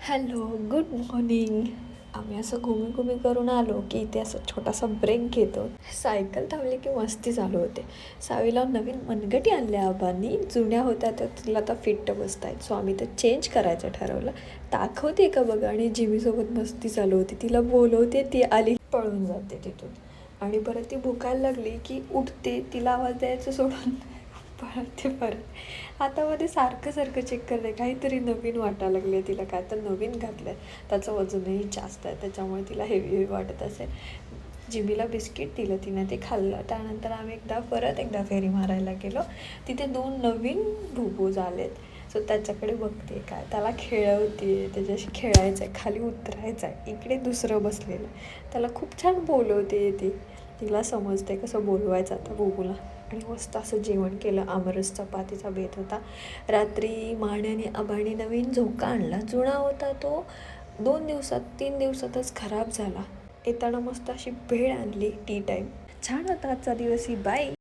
Hello, good morning. आम्ही असं घुमी करून आलो की इथे असं छोटासा ब्रेक घेतो. सायकल थांबली की मस्ती चालू होते. सावीला नवीन मनगटी आणल्या आबांनी, जुन्या होत्या त्या तिला आता फिट्ट बसत आहेत. सो आम्ही ते चेंज करायचं ठरवलं. दाखवते का बघा, आणि जिमीसोबत मस्ती चालू होती. तिला बोलवते, ती आली पळून जाते तिथून. आणि परत ती भुकायला लागली की उठते, तिला आवाज द्यायचं सोडून पळते परत. आता मध्ये सारखं चेक करते, काहीतरी नवीन वाटायला लागले तिला, काय तर नवीन घातलं आहे. त्याचं वजनही जास्त आहे, त्याच्यामुळे तिला हेवी वाटत असेल. जिमीला बिस्किट दिलं तिने, ते खाल्लं. त्यानंतर आम्ही परत एकदा फेरी मारायला गेलो. तिथे 2 नवीन भुबूज आलेत. सो त्याच्याकडे बघते, काय त्याला खेळवते, त्याच्याशी खेळायचं आहे, खाली उतरायचं आहे. इकडे दुसरं बसलेलं आहे, त्याला खूप छान बोलवते ती. तिला समजते कसं बोलवायचं आता बुबूला. आणि मस्त असं जेवण केलं. आमरस चपातीचा बेत होता. रात्री माण्याने आबाने नवीन झोका आणला. जुना होता तो 3 दिवसातच खराब झाला. येताना मस्त अशी भेळ आणली टी टाईम. छान होता आजचा दिवस. बाय.